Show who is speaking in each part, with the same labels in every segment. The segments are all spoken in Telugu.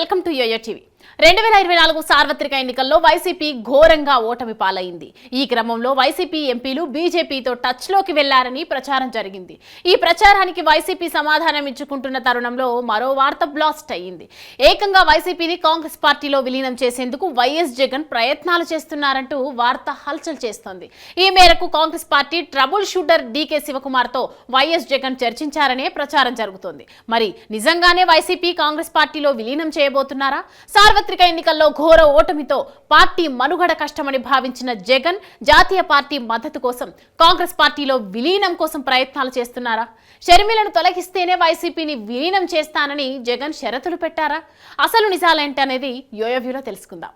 Speaker 1: Welcome to yo-yo TV. 2024 సార్వత్రిక ఎన్నికల్లో వైసీపీ ఘోరంగా ఓటమి పాలైంది. ఈ క్రమంలో వైసీపీ ఎంపీలు బీజేపీతో టచ్లోకి వెళ్లారని ప్రచారం జరిగింది. ఈ ప్రచారానికి వైసీపీ సమాధానం ఇచ్చుకుంటున్న తరుణంలో మరో వార్త బ్లాస్ట్ అయ్యింది. ఏకంగా వైసీపీని కాంగ్రెస్ పార్టీలో విలీనం చేసేందుకు వైఎస్ జగన్ ప్రయత్నాలు చేస్తున్నారంటూ వార్త హల్చల్ చేస్తోంది. ఈ మేరకు Congress party trouble shooter DK శివకుమార్తో వైఎస్ జగన్ చర్చించారనే ప్రచారం జరుగుతోంది. మరి నిజంగానే వైసీపీ కాంగ్రెస్ పార్టీలో విలీనం చేయబోతున్నారా? సార్వత్రిక ఎన్నికల్లో ఘోర ఓటమితో పార్టీ మనుగడ కష్టమని భావించిన జగన్ జాతీయ పార్టీ మద్దతు కోసం కాంగ్రెస్ పార్టీలో విలీనం కోసం ప్రయత్నాలు చేస్తున్నారా? షర్మిలను తొలగిస్తేనే వైసీపీని విలీనం చేస్తానని జగన్ షరతులు పెట్టారా? అసలు నిజాలేంటనేది యోయో వ్యూలో తెలుసుకుందాం.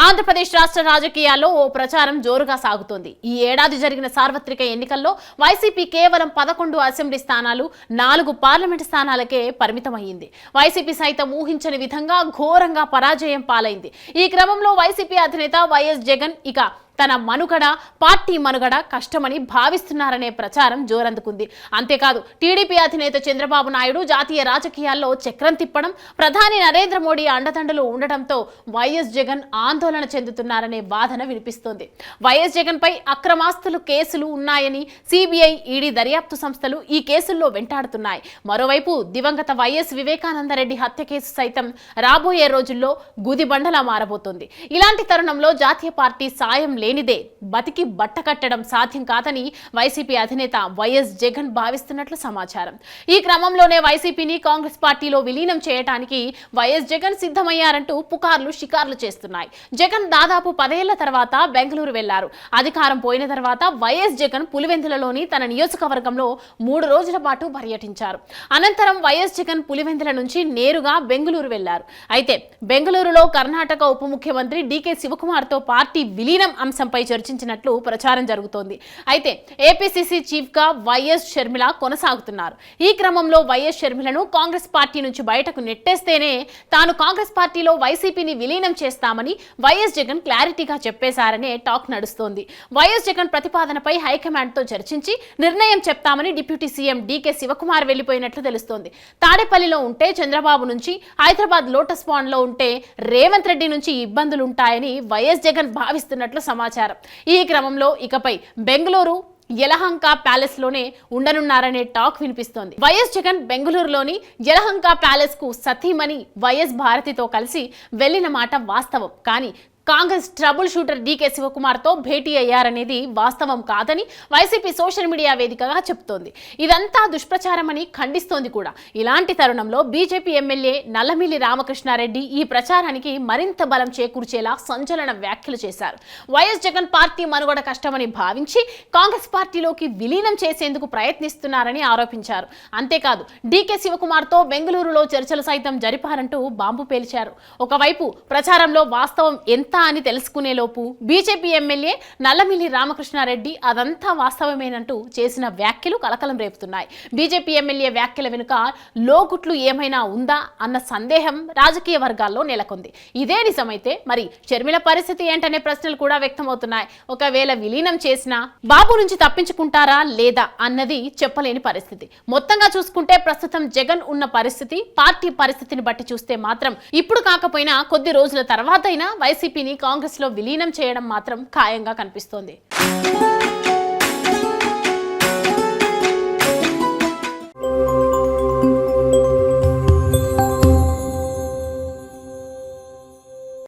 Speaker 1: ఆంధ్రప్రదేశ్ రాష్ట్ర రాజకీయాల్లో ఓ ప్రచారం జోరుగా సాగుతోంది. ఈ ఏడాది జరిగిన సార్వత్రిక ఎన్నికల్లో వైసీపీ కేవలం 11 అసెంబ్లీ స్థానాలు, 4 పార్లమెంటు స్థానాలకే పరిమితమైంది. వైసీపీ సైతం ఊహించని విధంగా ఘోరంగా పరాజయం పాలైంది. ఈ క్రమంలో వైసీపీ అధినేత వైఎస్ జగన్ ఇక తన మనుగడ, పార్టీ మనుగడ కష్టమని భావిస్తున్నారనే ప్రచారం జోరందుకుంది. అంతేకాదు టీడీపీ అధినేత చంద్రబాబు నాయుడు జాతీయ రాజకీయాల్లో చక్రం తిప్పడం, ప్రధాని నరేంద్ర మోడీ అండదండలు ఉండడంతో వైఎస్ జగన్ ఆందోళన చెందుతున్నారనే వాదన వినిపిస్తోంది. వైఎస్ జగన్ పై అక్రమాస్తులు కేసులు ఉన్నాయని సిబిఐ, ఈడీ దర్యాప్తు సంస్థలు ఈ కేసుల్లో వెంటాడుతున్నాయి. మరోవైపు దివంగత వైఎస్ వివేకానందరెడ్డి హత్య కేసు సైతం రాబోయే రోజుల్లో గుదిబండలా మారబోతోంది. ఇలాంటి తరుణంలో జాతీయ పార్టీ సాయం లేనిదే బతికి బట్ట కట్టడం సాధ్యం కాదని వైసీపీ అధినేత వైఎస్ జగన్ భావిస్తున్నట్లు సమాచారం. ఈ క్రమంలోనే వైసీపీని కాంగ్రెస్ పార్టీలో విలీనం చేయడానికి వైఎస్ జగన్ సిద్ధమయ్యారంటూ పుకార్లు షికార్లు చేస్తున్నాయి. జగన్ దాదాపు 10 ఏళ్ల తర్వాత బెంగళూరు వెళ్లారు. అధికారం పోయిన తర్వాత వైఎస్ జగన్ పులివెందులలోని తన నియోజకవర్గంలో 3 రోజుల పాటు పర్యటించారు. అనంతరం వైఎస్ జగన్ పులివెందుల నుంచి నేరుగా బెంగళూరు వెళ్లారు. అయితే బెంగళూరులో కర్ణాటక ఉప ముఖ్యమంత్రి డీకే శివకుమార్తో పార్టీ విలీనం అంశంపై చర్చించినట్లు ప్రచారం జరుగుతోంది. అయితే ఏపీసీసీ చీఫ్ గా వైఎస్ షర్మిల కొనసాగుతున్నారు. ఈ క్రమంలో వైఎస్ షర్మిలను కాంగ్రెస్ పార్టీ నుంచి బయటకు నెట్టేస్తేనే తాను కాంగ్రెస్ పార్టీలో వైసీపీని విలీనం చేస్తామని వైఎస్ జగన్ క్లారిటీగా చెప్పేశారనే టాక్ నడుస్తోంది. వైఎస్ జగన్ ప్రతిపాదనపై హైకమాండ్ తో చర్చించి నిర్ణయం చెప్తామని డిప్యూటీ సీఎం డీకే శివకుమార్ వెళ్లిపోయినట్లు తెలుస్తోంది. తాడేపల్లిలో ఉంటే చంద్రబాబు నుంచి, హైదరాబాద్ లోటస్ పాండ్ లో ఉంటే రేవంత్ రెడ్డి నుంచి ఇబ్బందులుంటాయని వైఎస్ జగన్ భావిస్తున్నట్లు సమాచారం. ఈ క్రమంలో ఇకపై బెంగళూరు యలహంక ప్యాలెస్ లోనే ఉండనున్నారనే టాక్ వినిపిస్తోంది. వైఎస్ జగన్ బెంగళూరులోని యలహంక ప్యాలెస్ కు సతీమణి వైఎస్ భారతితో కలిసి వెళ్లిన మాట వాస్తవం. కానీ కాంగ్రెస్ ట్రబుల్ షూటర్ డీకే శివకుమార్ తో భేటీ అయ్యారనేది వాస్తవం కాదని వైసీపీ సోషల్ మీడియా వేదికగా చెప్తోంది. ఇదంతా దుష్ప్రచారమని ఖండిస్తోంది కూడా. ఇలాంటి తరుణంలో బీజేపీ ఎమ్మెల్యే నల్లమిల్లి రామకృష్ణారెడ్డి ఈ ప్రచారానికి మరింత బలం చేకూర్చేలా సంచలన వ్యాఖ్యలు చేశారు. వైఎస్ జగన్ పార్టీ మనుగడ కష్టమని భావించి కాంగ్రెస్ పార్టీలోకి విలీనం చేసేందుకు ప్రయత్నిస్తున్నారని ఆరోపించారు. అంతేకాదు డీకే శివకుమార్ తో బెంగళూరులో చర్చలు సైతం జరిపారంటూ బాంబు పేల్చారు. ఒకవైపు ప్రచారంలో వాస్తవం ఎంత అని తెలుసుకునే లోపు బీజేపీ ఎమ్మెల్యే నల్లమిల్లి రామకృష్ణారెడ్డి అదంతా వాస్తవమేనంటూ చేసిన వ్యాఖ్యలు కలకలం రేపుతున్నాయి. బీజేపీ ఎమ్మెల్యే వ్యాఖ్యల వెనుక లోగుట్లు ఏమైనా ఉందా అన్న సందేహం రాజకీయ వర్గాల్లో నెలకొంది. ఇదే నిజమైతే మరి షర్మిల పరిస్థితి ఏంటనే ప్రశ్నలు కూడా వ్యక్తమవుతున్నాయి. ఒకవేళ విలీనం చేసినా బాబు నుంచి తప్పించుకుంటారా లేదా అన్నది చెప్పలేని పరిస్థితి. మొత్తంగా చూసుకుంటే ప్రస్తుతం జగన్ ఉన్న పరిస్థితి, పార్టీ పరిస్థితిని బట్టి చూస్తే మాత్రం ఇప్పుడు కాకపోయినా కొద్ది రోజుల తర్వాతైనా వైసీపీని కాంగ్రెస్ లో విలీనం చేయడం మాత్రం ఖాయంగా కనిపిస్తోంది.